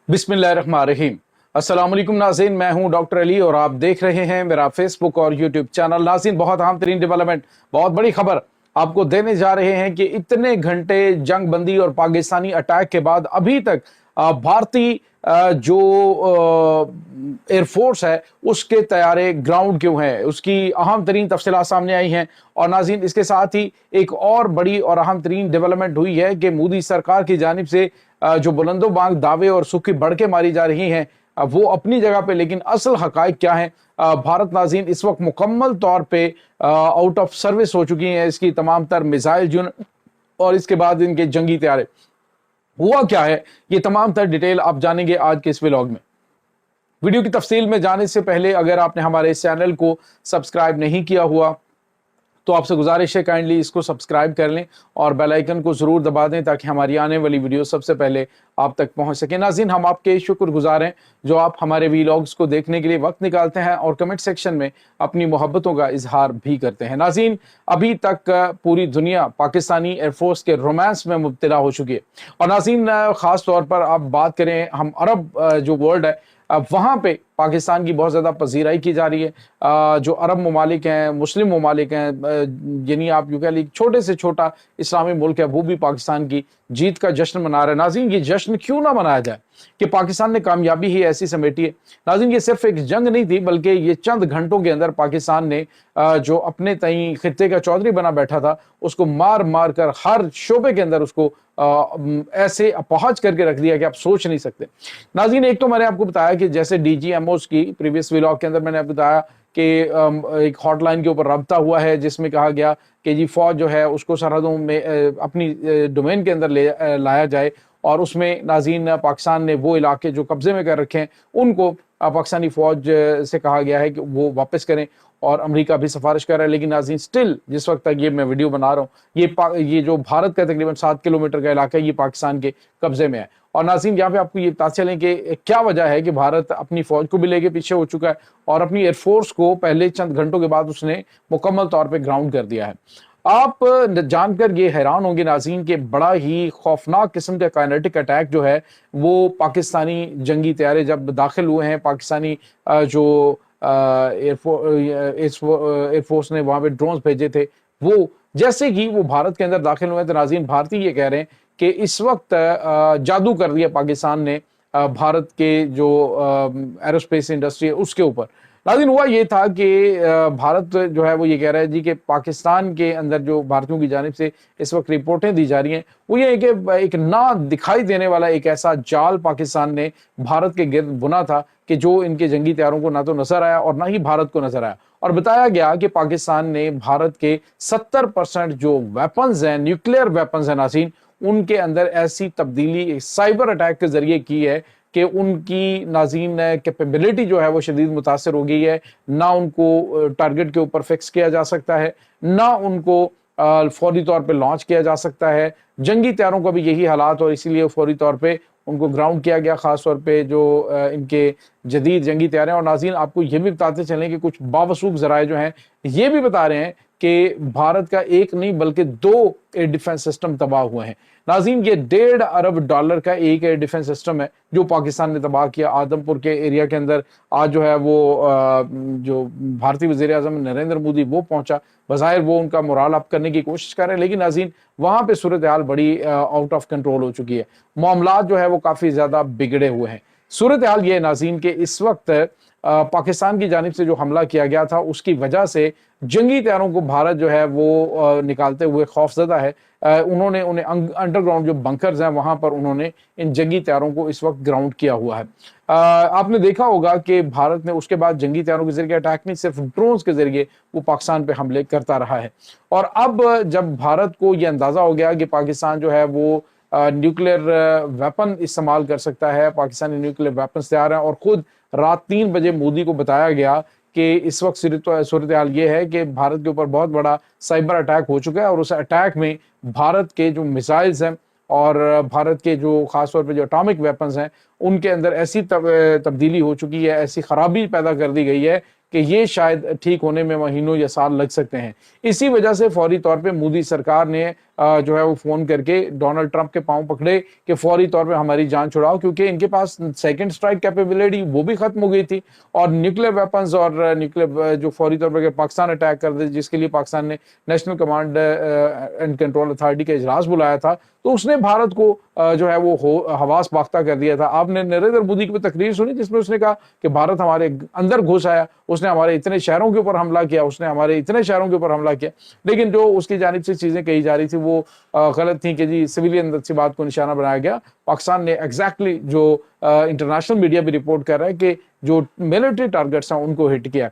बिस्मिल्लाहिर्रहमानिर्रहीम। अस्सलाम वालेकुम नाज़रीन, मैं हूं डॉक्टर अली और आप देख रहे हैं मेरा फेसबुक और यूट्यूब चैनल। नाज़रीन, बहुत अहम तरीन डेवलपमेंट, बहुत बड़ी खबर आपको देने जा रहे हैं कि इतने घंटे जंग बंदी और पाकिस्तानी अटैक के बाद अभी तक भारतीय जो एयरफोर्स है उसके तैयारे ग्राउंड क्यों हैं, उसकी अहम तरीन तफसीलात सामने आई हैं। और नाज़रीन, इसके साथ ही एक और बड़ी और अहम तरीन डेवलपमेंट हुई है कि मोदी सरकार की जानिब से जो बुलंदो बांग दावे और सूखी बढ़के मारी जा रही हैं वो अपनी जगह पे, लेकिन असल हकायक क्या है। भारत नाज़रीन इस वक्त मुकम्मल तौर पे आउट ऑफ सर्विस हो चुकी हैं इसकी तमाम तर मिसाइल यूनिट और इसके बाद इनके जंगी तैयारे। हुआ क्या है, ये तमाम तर डिटेल आप जानेंगे आज के इस व्लॉग में। वीडियो की तफसील में जाने से पहले अगर आपने हमारे इस चैनल को सब्सक्राइब नहीं किया हुआ तो आपसे गुजारिश है काइंडली इसको सब्सक्राइब कर लें और बेल आइकन को ज़रूर दबा दें ताकि हमारी आने वाली वीडियो सबसे पहले आप तक पहुंच सके। नाज़रीन, हम आपके शुक्रगुजार हैं जो आप हमारे वीलॉग्स को देखने के लिए वक्त निकालते हैं और कमेंट सेक्शन में अपनी मोहब्बतों का इजहार भी करते हैं। नाज़रीन, अभी तक पूरी दुनिया पाकिस्तानी एयरफोर्स के रोमांस में मुब्तला हो चुकी है। और नाज़रीन, ख़ास तौर पर आप बात करें हम अरब जो वर्ल्ड है वहाँ पे पाकिस्तान की बहुत ज़्यादा पजीराई की जा रही है। जो अरब ममालिक हैं, मुस्लिम ममालिक हैं, यानी आप यूँ कह लीजिए छोटे से छोटा इस्लामी मुल्क है, वो भी पाकिस्तान की जीत का जश्न मना रहे हैं। नाज़रीन, ये जश्न क्यों ना मनाया जाए कि पाकिस्तान ने कामयाबी ही ऐसी समेटी है। नाज़रीन, ये सिर्फ एक जंग नहीं थी बल्कि ये चंद घंटों के अंदर पाकिस्तान ने जो अपने तई खित्ते का चौधरी बना बैठा था उसको मार मार कर हर शोबे के अंदर उसको ऐसे अपहाज करके रख दिया कि आप सोच नहीं सकते। नाज़रीन, एक तो मैंने आपको बताया कि जैसे DGMOs की प्रीवियस व्लॉग के अंदर मैंने आपको बताया कि एक हॉटलाइन के ऊपर रब्ता हुआ है जिसमें कहा गया कि जी फौज जो है उसको सरहदों में अपनी डोमेन के अंदर लाया जाए और उसमें नाज़रीन पाकिस्तान ने वो इलाके जो कब्जे में कर रखे हैं उनको पाकिस्तानी फौज से कहा गया है कि वो वापस करें और अमेरिका भी सिफारिश कर रहा है। लेकिन नाज़रीन, स्टिल जिस वक्त तक ये मैं वीडियो बना रहा हूँ ये जो भारत का तकरीबन 7 किलोमीटर का इलाका है ये पाकिस्तान के कब्जे में है। और नाज़रीन, यहाँ पे आपको ये पता चलें कि क्या वजह है कि भारत अपनी फौज को भी लेके पीछे हो चुका है और अपनी एयरफोर्स को पहले चंद घंटों के बाद उसने मुकम्मल तौर पर ग्राउंड कर दिया है। आप जानकर ये हैरान होंगे नाज़रीन कि बड़ा ही खौफनाक किस्म का काइनेटिक अटैक जो है वो पाकिस्तानी जंगी तैयारे जब दाखिल हुए हैं, पाकिस्तानी जो एयरफोर्स ने वहाँ पे ड्रोन्स भेजे थे, वो जैसे ही वो भारत के अंदर दाखिल हुए तो नाज़रीन भारतीय ये कह रहे हैं कि इस वक्त जादू कर दिया पाकिस्तान ने भारत के जो एरोस्पेस इंडस्ट्री है उसके ऊपर। नाज़रीन, हुआ ये था कि भारत जो है वो ये कह रहा है जी कि पाकिस्तान के अंदर जो भारतीयों की जानिब से इस वक्त रिपोर्टें दी जा रही हैं वो ये है कि एक ना दिखाई देने वाला एक ऐसा जाल पाकिस्तान ने भारत के गिर्द बुना था कि जो इनके जंगी तैयारों को ना तो नजर आया और ना ही भारत को नजर आया। और बताया गया कि पाकिस्तान ने भारत के 70% जो वेपन्स हैं, न्यूक्लियर वेपन्स हैं नाज़रीन, उनके अंदर ऐसी तब्दीली साइबर अटैक के जरिए की है कि उनकी नाज़रीन कैपेबिलिटी जो है वो शदीद मुतासर हो गई है। ना उनको टारगेट के ऊपर फिक्स किया जा सकता है, ना उनको फौरी तौर पे लॉन्च किया जा सकता है। जंगी तैयारों का भी यही हालात और इसीलिए फौरी तौर पे उनको ग्राउंड किया गया, खास तौर पे जो इनके जदीद जंगी तैयारे। और नाज़रीन, आपको ये भी बताते चलें कि कुछ बावसूख ज़राए जो हैं ये भी बता रहे हैं कि भारत का एक नहीं बल्कि 2 एयर डिफेंस सिस्टम तबाह हुए हैं। नाज़रीन, ये $1.5 अरब का एक एयर डिफेंस सिस्टम है जो पाकिस्तान ने तबाह किया आदमपुर के एरिया के अंदर। आज जो है वो जो भारतीय वज़ीर आज़म नरेंद्र मोदी वो पहुंचा, बज़ाहिर वो उनका मोराल अप करने की कोशिश कर रहे हैं, लेकिन नाज़रीन वहाँ पे सूरत हाल बड़ी आउट ऑफ कंट्रोल हो चुकी है। मामलात जो है वो काफ़ी ज़्यादा बिगड़े हुए हैं। सूरत हाल ये नाज़रीन के इस वक्त पाकिस्तान की जानिब से जो हमला किया गया था उसकी वजह से जंगी तैयारों को भारत जो है वो निकालते हुए खौफजदा है। उन्होंने उन्हें अंडरग्राउंड जो बंकर्स हैं वहां पर उन्होंने इन जंगी तैयारों को इस वक्त ग्राउंड किया हुआ है। आपने देखा होगा कि भारत ने उसके बाद जंगी तैयारों के जरिए अटैक नहीं, सिर्फ ड्रोन्स के जरिए वो पाकिस्तान पे हमले करता रहा है। और अब जब भारत को यह अंदाजा हो गया कि पाकिस्तान जो है वो न्यूक्लियर वेपन इस्तेमाल कर सकता है, पाकिस्तानी न्यूक्लियर वेपन तैयार हैं, और खुद रात 3 बजे मोदी को बताया गया कि इस वक्त सूरत हाल ये है कि भारत के ऊपर बहुत बड़ा साइबर अटैक हो चुका है और उस अटैक में भारत के जो मिसाइल्स हैं और भारत के जो खास तौर पे जो एटॉमिक वेपन्स हैं उनके अंदर ऐसी तब्दीली हो चुकी है, ऐसी खराबी पैदा कर दी गई है कि ये शायद ठीक होने में महीनों या साल लग सकते हैं। इसी वजह से फौरी तौर पे मोदी सरकार ने जो है वो फोन करके डोनाल्ड ट्रंप के पांव पकड़े कि फौरी तौर पे हमारी जान छुड़ाओ, क्योंकि इनके पास सेकंड स्ट्राइक कैपेबिलिटी वो भी खत्म हो गई थी और न्यूक्लियर वेपन्स और न्यूक्लियर जो फौरी तौर पर पाकिस्तान अटैक कर दे, जिसके लिए पाकिस्तान ने national command and control authority का इजलास बुलाया था, तो उसने भारत को जो है वो हवास बाख्ता कर दिया था। आपने नरेंद्र मोदी की तकरीर सुनी जिसमें उसने कहा कि भारत हमारे अंदर घुस आया, उसने हमारे इतने शहरों के ऊपर हमला किया, उसने हमारे इतने शहरों के ऊपर हमला किया। लेकिन जो उसकी जानिब से चीजें कही जा रही थी वो गलत थी कि जी सिविलियन सी बात को निशाना बनाया गया। पाकिस्तान ने एग्जैक्टली जो इंटरनेशनल मीडिया भी रिपोर्ट कर रहा है कि जो मिलिट्री टारगेट्स हैं उनको हिट किया।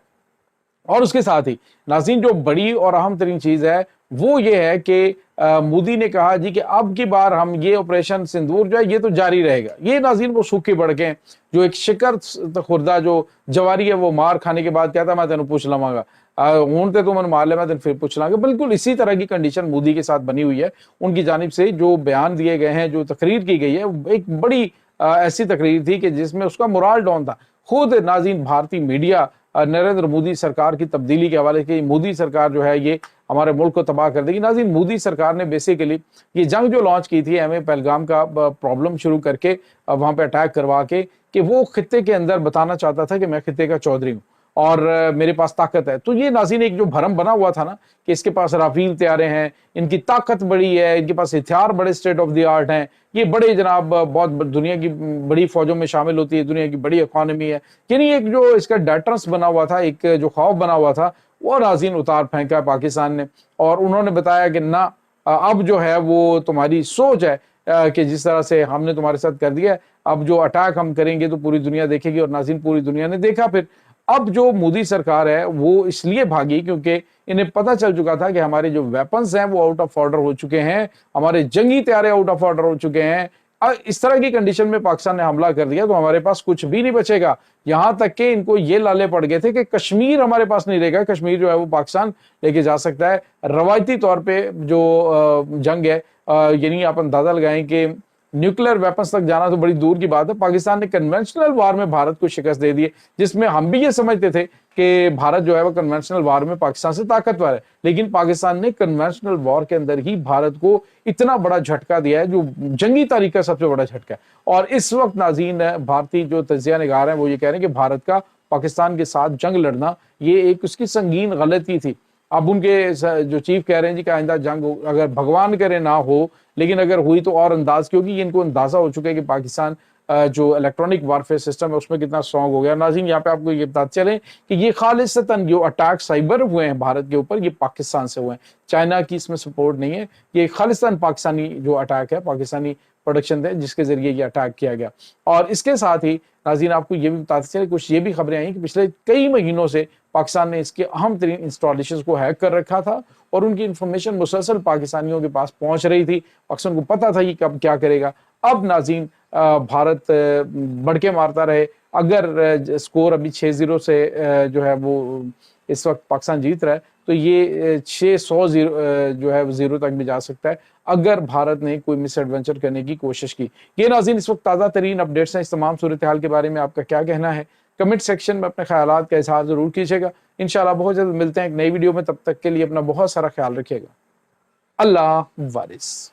और उसके साथ ही नाज़रीन जो बड़ी और अहम तरीन चीज है वो ये है कि मोदी ने कहा जी कि अब की बार हम ये ऑपरेशन सिंदूर जो है ये तो जारी रहेगा। ये नाज़रीन वो सूखे बड़के हैं जो एक शिकर खुर्दा जो जवारी है वो मार खाने के बाद कहता मैं तेन पूछ लवांगा, हूं तो मैंने मार लिया मैं तेन फिर पूछ लांगा। बिल्कुल इसी तरह की कंडीशन मोदी के साथ बनी हुई है। उनकी जानिब से जो बयान दिए गए हैं, जो तकरीर की गई है, एक बड़ी ऐसी तकरीर थी कि जिसमें उसका मोराल डाउन था। खुद नाज़रीन भारतीय मीडिया नरेंद्र मोदी सरकार की तब्दीली के हवाले की मोदी सरकार जो है ये हमारे मुल्क को तबाह कर देगी। नाज़रीन मोदी सरकार ने बेसिकली ये जंग जो लॉन्च की थी हमें पहलगाम का प्रॉब्लम शुरू करके वहां पे अटैक करवा के कि वो खित्ते के अंदर बताना चाहता था कि मैं खित्ते का चौधरी हूँ और मेरे पास ताकत है। तो ये नाज़रीन एक जो भरम बना हुआ था ना कि इसके पास राफेल तैयारे हैं, इनकी ताकत बड़ी है, इनके पास हथियार बड़े स्टेट ऑफ द आर्ट हैं, ये बड़े जनाब बहुत दुनिया की बड़ी फौजों में शामिल होती है, दुनिया की बड़ी इकॉनमी है। यानी एक जो इसका डेटरेंस बना हुआ था, एक जो खौफ बना हुआ था, वो नाज़रीन उतार फेंका पाकिस्तान ने। और उन्होंने बताया कि ना अब जो है वो तुम्हारी सोच है कि जिस तरह से हमने तुम्हारे साथ कर दिया, अब जो अटैक हम करेंगे तो पूरी दुनिया देखेगी। और नाज़रीन पूरी दुनिया ने देखा। फिर अब जो मोदी सरकार है वो इसलिए भागी क्योंकि इन्हें पता चल चुका था कि हमारे जो वेपन्स हैं वो आउट ऑफ ऑर्डर हो चुके हैं, हमारे जंगी तैयारे आउट ऑफ ऑर्डर हो चुके हैं। इस तरह की कंडीशन में पाकिस्तान ने हमला कर दिया तो हमारे पास कुछ भी नहीं बचेगा। यहां तक कि इनको ये लाले पड़ गए थे कि कश्मीर हमारे पास नहीं रहेगा, कश्मीर जो है वो पाकिस्तान लेके जा सकता है। रवायती तौर पे जो जंग है, यानी आप अंदाजा लगाएं कि न्यूक्लियर वेपन्स तक जाना तो बड़ी दूर की बात है। पाकिस्तान ने कन्वेंशनल वार में भारत को शिकस्त दे दी है, जिसमें हम भी ये समझते थे कि भारत जो है वो कन्वेंशनल वार में पाकिस्तान से ताकतवर है, लेकिन पाकिस्तान ने कन्वेंशनल वॉर के अंदर ही भारत को इतना बड़ा झटका दिया है जो जंगी तारीख का सबसे बड़ा झटका है। और इस वक्त नाज़रीन भारतीय जो तजिया निगार हैं वो ये कह रहे हैं कि भारत का पाकिस्तान के साथ जंग लड़ना ये एक उसकी संगीन गलती थी। अब उनके जो चीफ कह रहे हैं जी कि आइंदा जंग अगर भगवान करे ना हो, लेकिन अगर हुई तो और अंदाज, क्योंकि इनको अंदाजा हो चुका है कि पाकिस्तान जो इलेक्ट्रॉनिक वारफेयर सिस्टम है उसमें कितना स्ट्रॉन्ग हो गया। नाज़रीन यहाँ पे आपको ये बताते चलें कि ये खालिसतन जो अटैक साइबर हुए हैं भारत के ऊपर, ये पाकिस्तान से हुए हैं, चाइना की इसमें सपोर्ट नहीं है। ये खालिस्तान पाकिस्तानी जो अटैक है, पाकिस्तानी प्रोडक्शन है जिसके जरिए ये अटैक किया गया। और इसके साथ ही नाज़रीन आपको ये भी बताते चले, कुछ ये भी खबरें आई कि पिछले कई महीनों से पाकिस्तान ने इसके अहम तरीन इंस्टॉलेशन को हैक कर रखा था और उनकी इंफॉर्मेशन मुसलसल पाकिस्तानियों के पास पहुंच रही थी। पाकिस्तान को पता था कि कब क्या करेगा। अब नाज़रीन भारत बढ़के मारता रहे, अगर स्कोर अभी 6-0 से जो है वो इस वक्त पाकिस्तान जीत रहा है तो ये 600 जो है जीरो तक भी जा सकता है अगर भारत ने कोई मिस एडवेंचर करने की कोशिश की। ये नाज़रीन इस वक्त ताज़ा तरीन अपडेट्स हैं। इस तमाम सूरत हाल के बारे में आपका क्या कहना है? कमेंट सेक्शन में अपने ख्यालात का इजहार जरूर कीजिएगा। इंशाल्लाह बहुत जल्द मिलते हैं एक नई वीडियो में, तब तक के लिए अपना बहुत सारा ख्याल रखिएगा। अल्लाह वारिस।